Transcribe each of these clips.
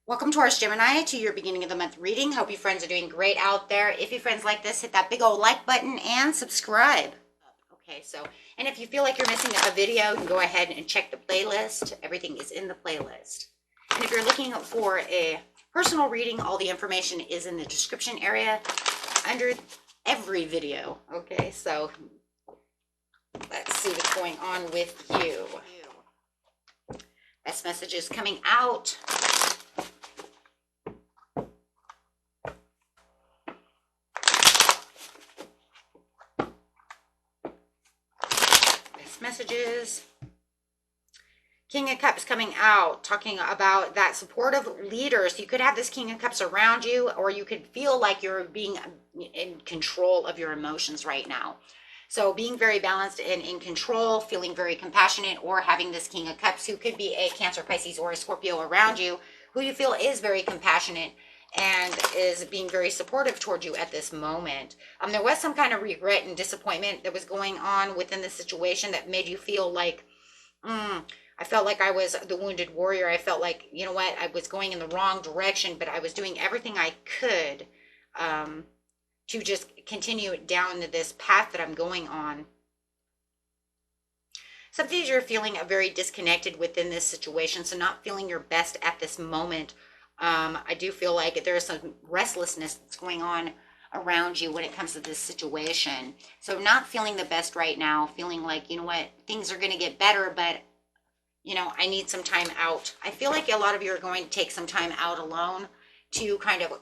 Welcome, Taurus Gemini, to your beginning of the month reading. Hope you friends are doing great out there. If you friends like this, hit that big old like button and subscribe. Okay, and if you feel like you're missing a video, you can go ahead and check the playlist. Everything is in the playlist. And if you're looking for a personal reading, all the information is in the description area under every video. Okay, so let's see what's going on with you. Best messages coming out. Messages. King of Cups coming out, talking about that supportive leaders. You could have this King of Cups around you, or you could feel like you're being in control of your emotions right now. So being very balanced and in control, feeling very compassionate, or having this King of Cups who could be a Cancer, Pisces, or a Scorpio around you, who you feel is very compassionate and is being very supportive towards you at this moment. There was some kind of regret and disappointment that was going on within the situation that made you feel like, I felt like I was the wounded warrior. I felt like, you know what, I was going in the wrong direction, but I was doing everything I could to just continue down this path that I'm going on. Some of these you're feeling very disconnected within this situation, so not feeling your best at this moment. I do feel like there's some restlessness that's going on around you when it comes to this situation. So not feeling the best right now, feeling like, you know what, things are going to get better, but, you know, I need some time out. I feel like a lot of you are going to take some time out alone to kind of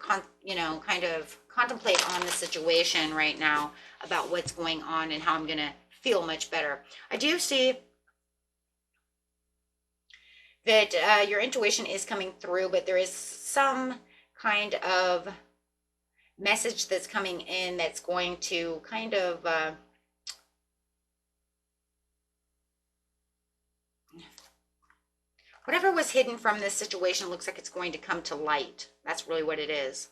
contemplate on the situation right now about what's going on and how I'm going to feel much better. I do see that your intuition is coming through, but there is some kind of message that's coming in that's going to kind of whatever was hidden from this situation looks like it's going to come to light. That's really what it is.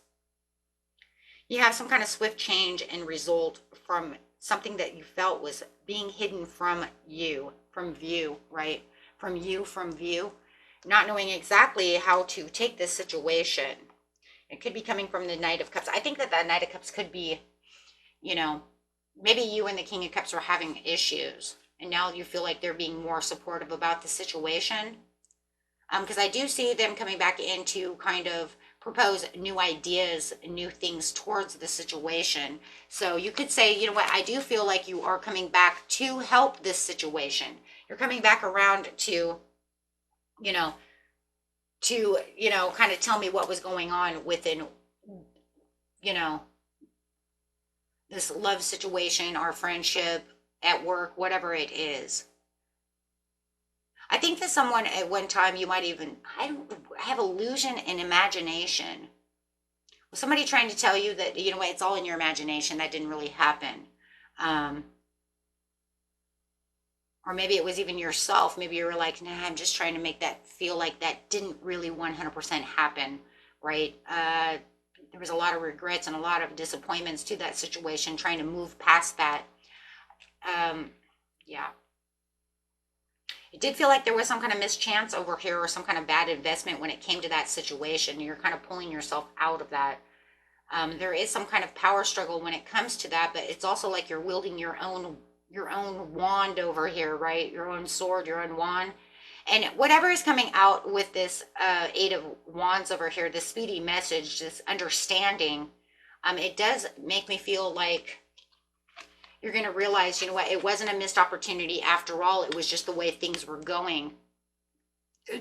You have some kind of swift change and result from something that you felt was being hidden from you, from view, right? From view. Not knowing exactly how to take this situation. It could be coming from the Knight of Cups. I think that Knight of Cups could be, you know, maybe you and the King of Cups are having issues, and now you feel like they're being more supportive about the situation. Because I do see them coming back in to kind of propose new ideas, new things towards the situation. So you could say, you know what, I do feel like you are coming back to help this situation. You're coming back around to kind of tell me what was going on within, this love situation or friendship at work, whatever it is. I think that someone at one time, you might even, I have illusion and imagination. Somebody trying to tell you that, you know what, it's all in your imagination. That didn't really happen. Or maybe it was even yourself. Maybe you were like, nah, I'm just trying to make that feel like that didn't really 100% happen, right? There was a lot of regrets and a lot of disappointments to that situation, trying to move past that. Yeah. It did feel like there was some kind of mischance over here or some kind of bad investment when it came to that situation. You're kind of pulling yourself out of that. There is some kind of power struggle when it comes to that, but it's also like you're wielding your own wand over here, right? Your own sword, your own wand. And whatever is coming out with this Eight of Wands over here, this speedy message, this understanding, it does make me feel like you're going to realize, you know what, it wasn't a missed opportunity after all. It was just the way things were going.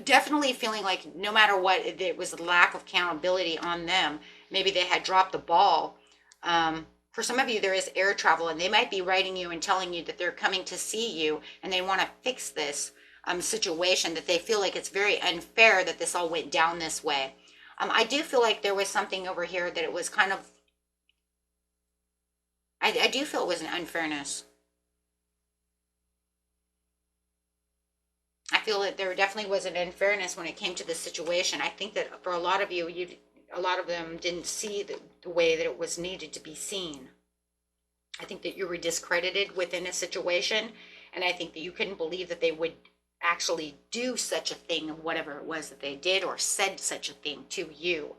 Definitely feeling like no matter what, it was a lack of accountability on them. Maybe they had dropped the ball. For some of you, there is air travel, and they might be writing you and telling you that they're coming to see you, and they want to fix this situation, that they feel like it's very unfair that this all went down this way. I do feel like there was something over here that it was kind of, I do feel it was an unfairness. I feel that there definitely was an unfairness when it came to this situation. I think that for a lot of you, a lot of them didn't see the way that it was needed to be seen. I think that you were discredited within a situation, and I think that you couldn't believe that they would actually do such a thing, whatever it was that they did or said such a thing to you.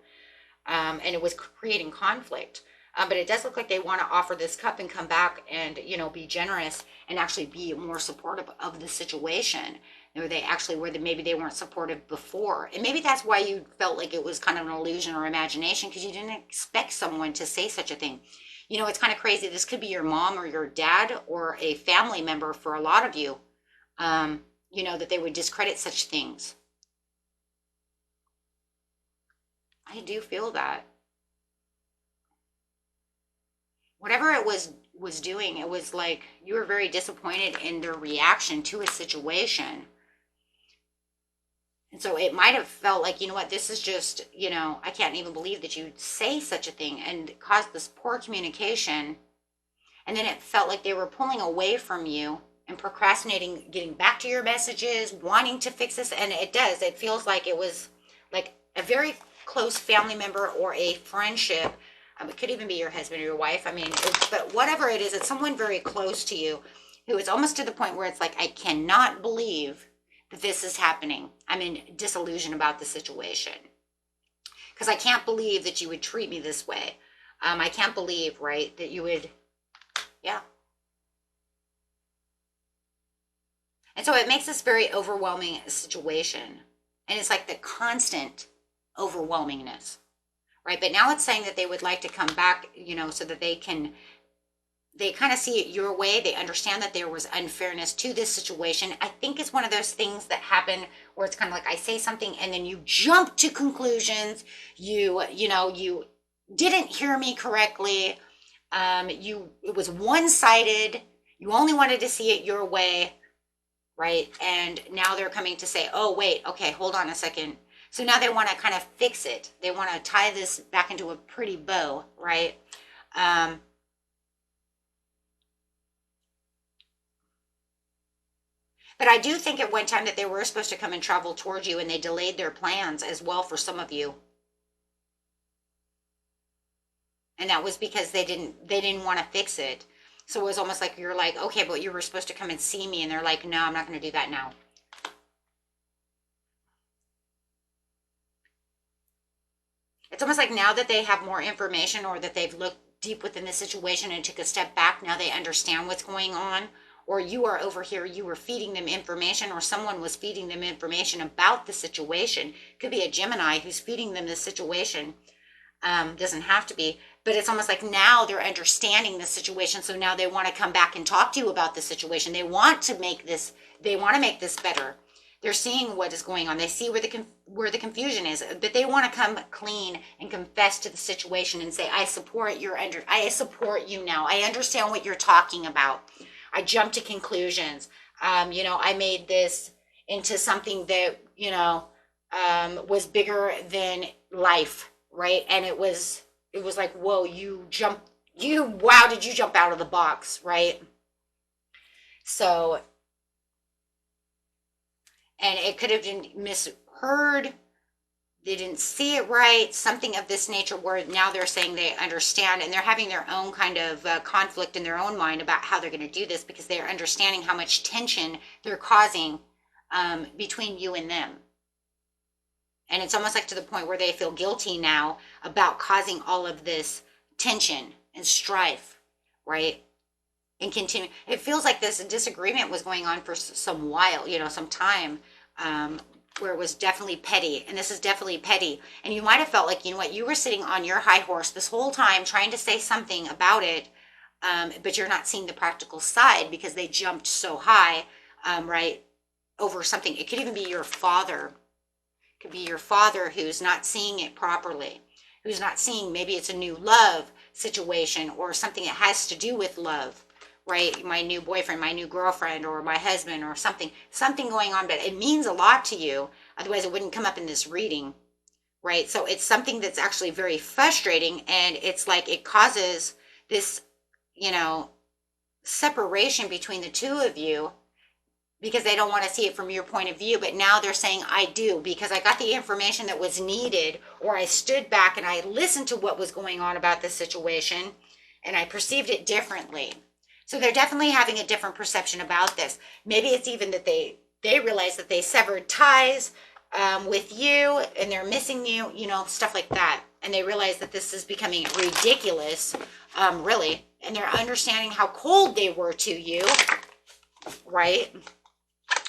And it was creating conflict. But it does look like they want to offer this cup and come back and, be generous and actually be more supportive of the situation. Or they actually were, that maybe they weren't supportive before. And maybe that's why you felt like it was kind of an illusion or imagination, because you didn't expect someone to say such a thing. It's kind of crazy. This could be your mom or your dad or a family member for a lot of you, that they would discredit such things. I do feel that. Whatever it was doing, it was like you were very disappointed in their reaction to a situation. And so it might have felt like, this is just, I can't even believe that you'd say such a thing, and caused this poor communication. And then it felt like they were pulling away from you and procrastinating, getting back to your messages, wanting to fix this. And it does. It feels like it was like a very close family member or a friendship. It could even be your husband or your wife. But whatever it is, it's someone very close to you who is almost to the point where it's like, I cannot believe that this is happening. I'm in disillusion about the situation. Because I can't believe that you would treat me this way. I can't believe, right, that you would, yeah. And so it makes this very overwhelming situation. And it's like the constant overwhelmingness. Right, but now it's saying that they would like to come back, so that they kind of see it your way. They understand that there was unfairness to this situation. I think it's one of those things that happen where it's kind of like I say something and then you jump to conclusions. You didn't hear me correctly. It was one-sided. You only wanted to see it your way, right? And now they're coming to say, oh, wait, okay, hold on a second. So now they want to kind of fix it. They want to tie this back into a pretty bow, right? But I do think at one time that they were supposed to come and travel towards you, and they delayed their plans as well for some of you. And that was because they didn't want to fix it. So it was almost like you're like, okay, but you were supposed to come and see me. And they're like, no, I'm not going to do that now. It's almost like now that they have more information, or that they've looked deep within the situation and took a step back, now they understand what's going on. Or you are over here, you were feeding them information, or someone was feeding them information about the situation. It could be a Gemini who's feeding them the situation. Doesn't have to be, but it's almost like now they're understanding the situation. So now they want to come back and talk to you about the situation. They want to make this better. They're seeing what is going on. They see where the confusion is, but they want to come clean and confess to the situation and say, I support you now. I understand what you're talking about. I jumped to conclusions. I made this into something that, was bigger than life, right? And it was like, whoa, wow, did you jump out of the box, right? So, and it could have been misheard. They didn't see it right, something of this nature, where now they're saying they understand, and they're having their own kind of conflict in their own mind about how they're going to do this, because they're understanding how much tension they're causing between you and them. And it's almost like to the point where they feel guilty now about causing all of this tension and strife, right? And continue. It feels like this disagreement was going on for some while, some time, where it was definitely petty. And this is definitely petty. And you might have felt like, you were sitting on your high horse this whole time trying to say something about it, but you're not seeing the practical side because they jumped so high, right, over something. It could even be your father. It could be your father who's not seeing it properly, who's not seeing, maybe it's a new love situation or something that has to do with love, right? My new boyfriend, my new girlfriend, or my husband, or something going on, but it means a lot to you. Otherwise it wouldn't come up in this reading, right? So it's something that's actually very frustrating, and it's like it causes this, separation between the two of you, because they don't want to see it from your point of view. But now they're saying, I do, because I got the information that was needed, or I stood back and I listened to what was going on about this situation, and I perceived it differently. So they're definitely having a different perception about this. Maybe it's even that they they realize that they severed ties with you, and they're missing you, you know, stuff like that. And they realize that this is becoming ridiculous, really. And they're understanding how cold they were to you, right?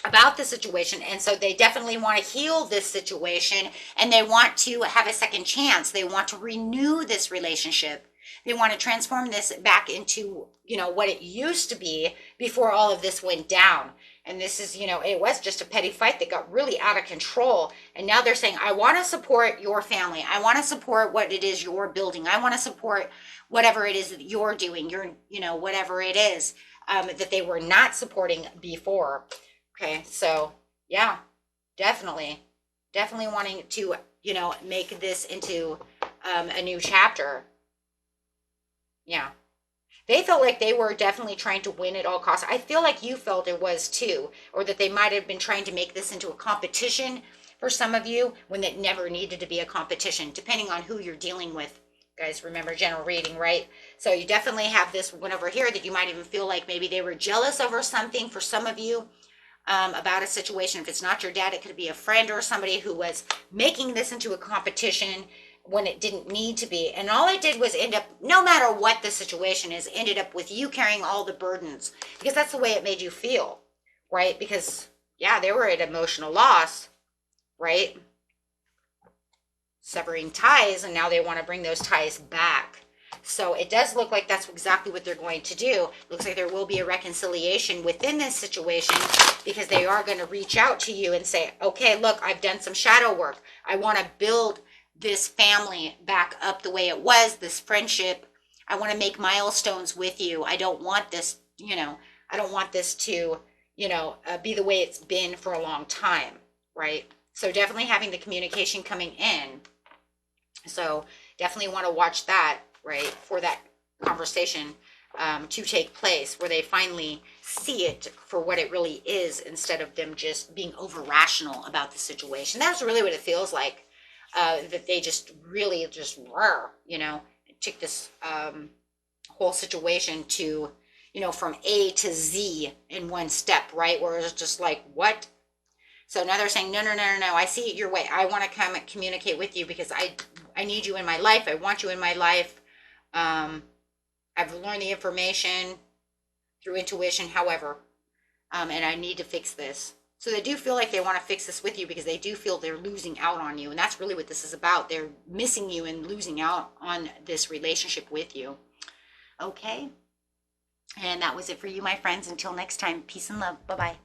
About the situation. And so they definitely want to heal this situation, and they want to have a second chance. They want to renew this relationship. They want to transform this back into, you know, what it used to be before all of this went down. And this is, you know, it was just a petty fight that got really out of control. And now they're saying, I want to support your family. I want to support what it is you're building. I want to support whatever it is that you're doing, you know, whatever it is that they were not supporting before. Okay, so yeah, definitely wanting to, you know, make this into a new chapter. Yeah. They felt like they were definitely trying to win at all costs. I feel like you felt it was too, or that they might have been trying to make this into a competition for some of you when it never needed to be a competition, depending on who you're dealing with. Guys, remember general reading, right? So you definitely have this one over here that you might even feel like maybe they were jealous over something for some of you about a situation. If it's not your dad, it could be a friend or somebody who was making this into a competition when it didn't need to be. And all it did was end up, no matter what the situation is, ended up with you carrying all the burdens, because that's the way it made you feel, right? Because yeah, they were at emotional loss, right? Severing ties, and now they want to bring those ties back. So it does look like that's exactly what they're going to do. Looks like there will be a reconciliation within this situation, because they are going to reach out to you and say, okay, look, I've done some shadow work. I want to build this family back up the way it was, this friendship. I want to make milestones with you. I don't want this, you know, I don't want this to, you know, be the way it's been for a long time, right? So definitely having the communication coming in. So definitely want to watch that, right, for that conversation to take place, where they finally see it for what it really is, instead of them just being over rational about the situation. That's really what it feels like. That they just really just were, you know, took this whole situation to, you know, from A to Z in one step, right? Where it's just like, what? So now they're saying, no, I see it your way. I want to come and communicate with you, because I need you in my life. I want you in my life. I've learned the information through intuition, however, and I need to fix this. So they do feel like they want to fix this with you, because they do feel they're losing out on you. And that's really what this is about. They're missing you and losing out on this relationship with you. Okay. And that was it for you, my friends. Until next time, peace and love. Bye-bye.